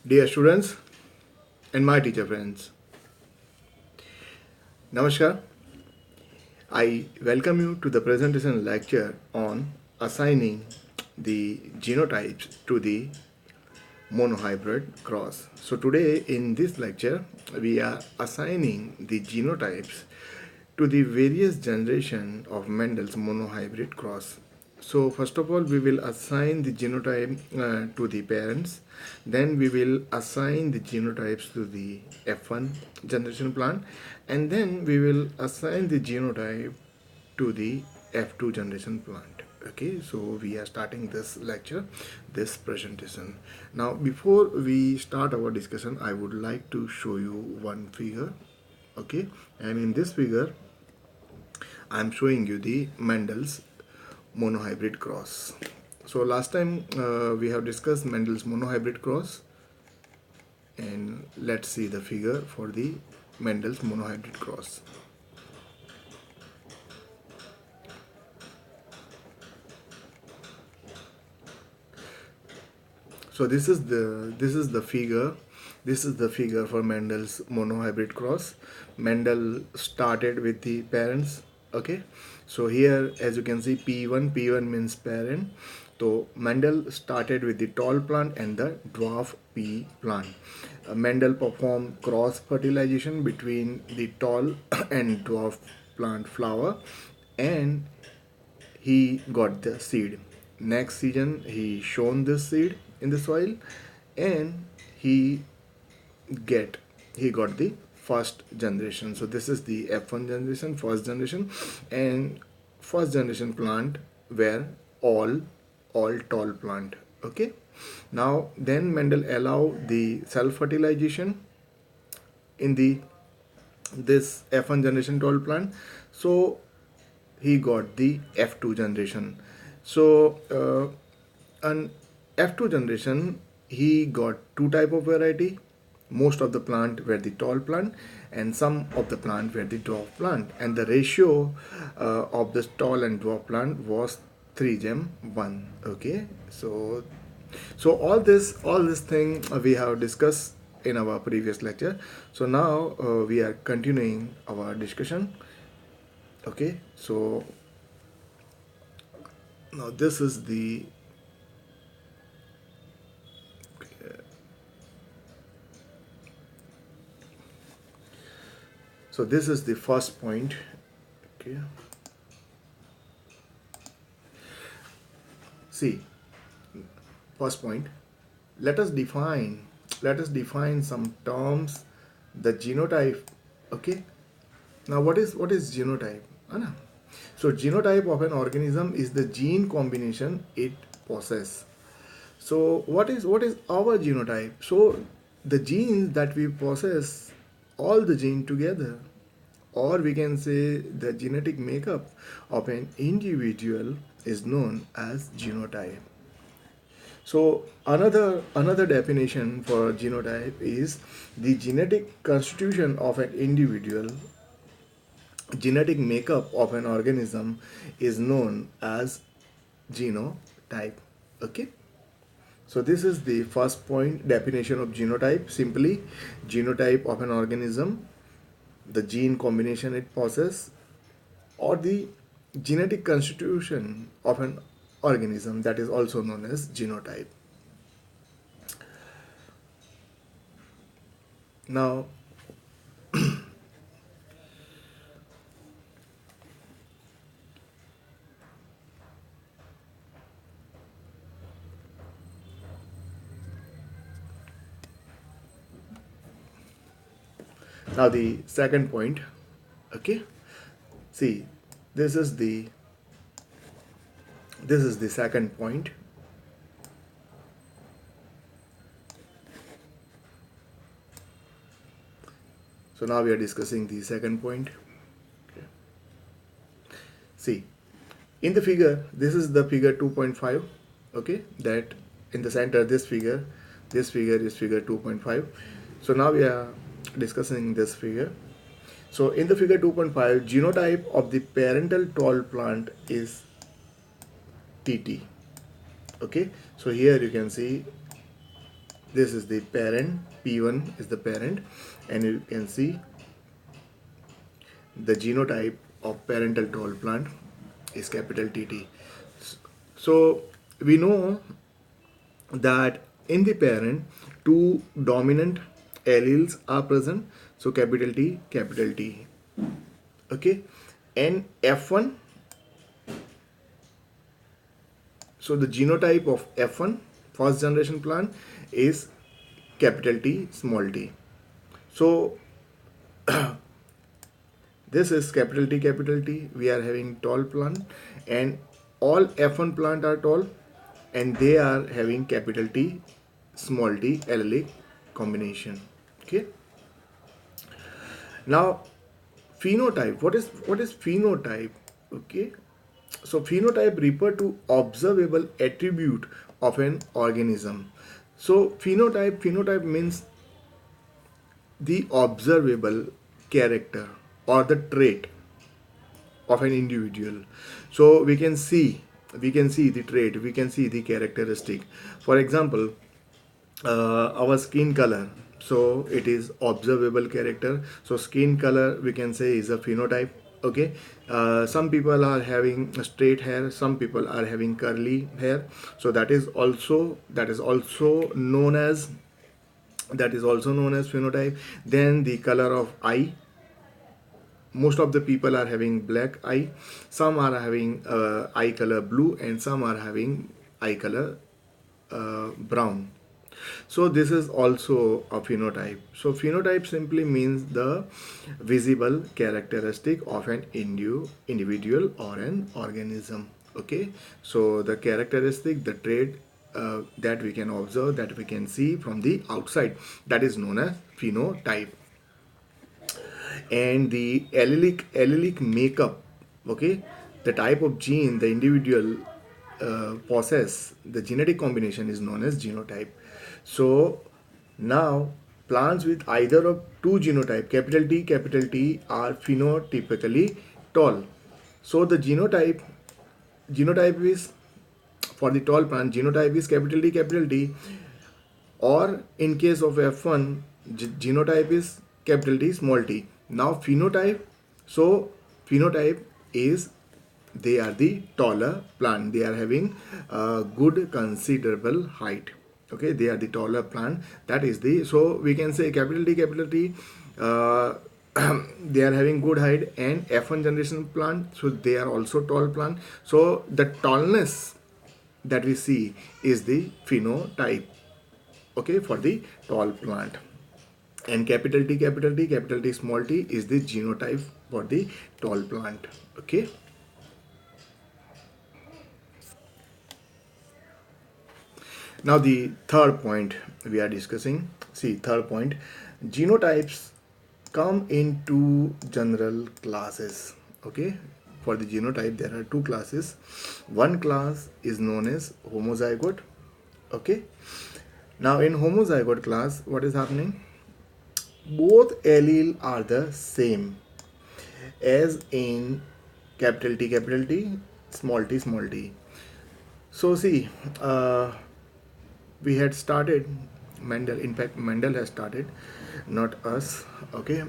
Dear students and my teacher friends, Namaskar. I welcome you to the presentation lecture on assigning the genotypes to the monohybrid cross. So today in this lecture we are assigning the genotypes to the various generation of Mendel's monohybrid cross. So first of all we will assign the genotype to the parents, then we will assign the genotypes to the F1 generation plant, and then we will assign the genotype to the F2 generation plant. Okay, so we are starting this lecture, this presentation. Now before we start our discussion, I would like to show you one figure. Okay, and in this figure I am showing you the Mendel's monohybrid cross. So last time we have discussed Mendel's monohybrid cross, and let's see the figure for the Mendel's monohybrid cross. So this is the figure. This is the figure for Mendel's monohybrid cross. Mendel started with the parents. Okay, so here as you can see P1 means parent. So Mendel started with the tall plant and the dwarf pea plant. Mendel performed cross fertilization between the tall and dwarf plant flower, and he got the seed. Next season he shown this seed in the soil, and he get he got the first generation. So this is the F1 generation, first generation, and first generation plant were all tall plant. Okay, now then Mendel allow the self fertilization in the this F1 generation tall plant, so he got the F2 generation. So an F2 generation, he got two type of variety. Most of the plant were the tall plant, and some of the plant were the dwarf plant, and the ratio of this tall and dwarf plant was 3:1. Okay, so all this thing we have discussed in our previous lecture. So now we are continuing our discussion. Okay, so now this is the so this is the first point. Okay, see, first point, let us define some terms, the genotype. Okay, now what is genotype? Anna? So genotype of an organism is the gene combination it possesses. So what is our genotype? So the genes that we possess, all the gene together, or we can say the genetic makeup of an individual is known as genotype. So another definition for genotype is the genetic constitution of an individual. Genetic makeup of an organism is known as genotype. Okay, so this is the first point, definition of genotype. Simply, genotype of an organism, the gene combination it possesses, or the genetic constitution of an organism, that is also known as genotype. Now now the second point. Okay, see, this is the second point. So now we are discussing the second point. Okay. See, in the figure, this is the figure 2.5. Okay, that in the center, this figure is figure 2.5. So now we are discussing this figure. So in the figure 2.5, genotype of the parental tall plant is TT. Okay, so here you can see This is the parent, P1 is the parent, and you can see the genotype of parental tall plant is capital TT. So we know that in the parent two dominant alleles are present, so capital T, capital T. Okay, and F1, so the genotype of F1 first generation plant is capital T, small t. So this is capital T, capital T. We are having tall plant, and all F1 plant are tall, and they are having capital T, small t allelic combination. Okay. Now, phenotype. What is phenotype? Okay. So phenotype refer to observable attribute of an organism. So phenotype means the observable character or the trait of an individual. So we can see the trait, we can see the characteristic. For example, our skin color, so it is observable character. So skin color we can say is a phenotype. Okay. Some people are having straight hair, some people are having curly hair, so that is also known as phenotype. Then the color of eye, most of the people are having black eye, some are having eye color blue, and some are having eye color brown. So this is also a phenotype. So phenotype simply means the visible characteristic of an individual or an organism. Okay, so the characteristic, the trait that we can observe, that we can see from the outside, that is known as phenotype. And the allelic makeup, okay, the type of gene the individual possess, the genetic combination is known as genotype. So now plants with either of two genotype, capital T, are phenotypically tall. So the genotype is, for the tall plant, genotype is capital T, or in case of F1, genotype is capital T, small t. Now phenotype, so phenotype is they are the taller plant, they are having good considerable height. Okay, they are the taller plant, that is the, so we can say capital T, uh, they are having good height, and F1 generation plant, so they are also tall plant. So the tallness that we see is the phenotype, okay, for the tall plant. And capital T, small t is the genotype for the tall plant. Okay. Now the third point we are discussing. See, third point, genotypes come in two general classes. Okay, for the genotype there are two classes. One class is known as homozygote. Okay. Now in homozygote class, what is happening? Both allele are the same as in capital T, small t, small t. So see, we had started Mendel. In fact, Mendel has started, not us. Okay.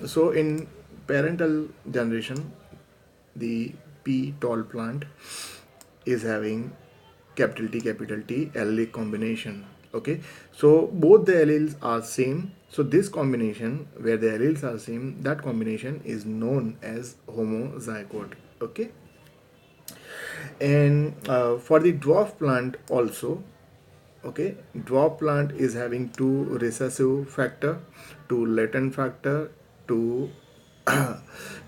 So in parental generation, the P tall plant is having capital T allelic combination. Okay, so both the alleles are same. So this combination where the alleles are same, that combination is known as homozygote. Okay. And for the dwarf plant also, okay, dwarf plant is having two recessive factor, two latent factor, two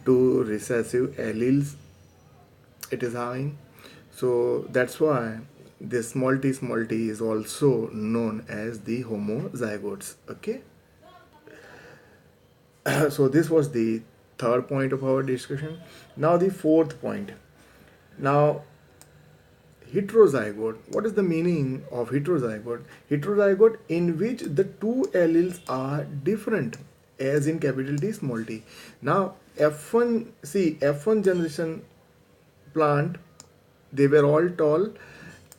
two recessive alleles it is having. So that's why this small t is also known as the homozygotes. Okay. So this was the third point of our discussion. Now the fourth point. Now heterozygote. What is the meaning of heterozygote? Heterozygote in which the two alleles are different, as in capital T, small t. Now F1, see, F1 generation plant, they were all tall,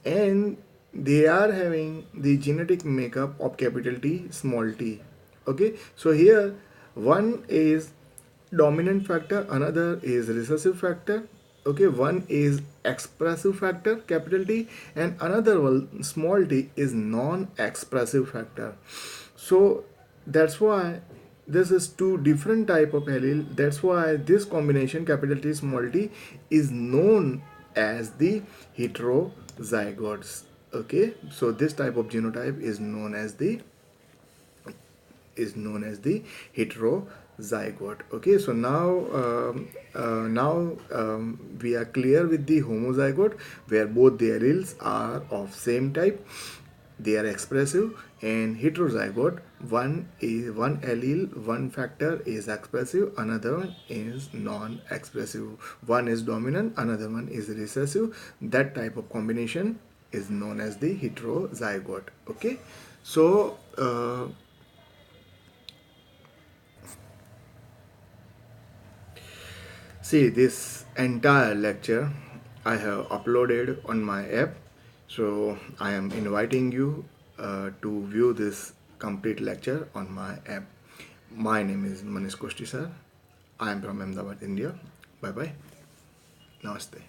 and they are having the genetic makeup of capital T, small t. Okay, so here one is dominant factor, another is recessive factor. Okay, one is expressive factor, capital T, and another one, small t, is non-expressive factor. So that's why this is two different type of allele. That's why this combination, capital T, small t, is known as the heterozygotes. Okay, so this type of genotype is known as the heterozygote. Okay, so now we are clear with the homozygote, where both the alleles are of same type, they are expressive. And heterozygote, one allele, one factor is expressive, another one is non-expressive, one is dominant, another one is recessive. That type of combination is known as the heterozygote. Okay, so see, this entire lecture I have uploaded on my app, so I am inviting you to view this complete lecture on my app. My name is Manish Koshti sir. I am from Ahmedabad, India. Bye bye. Namaste.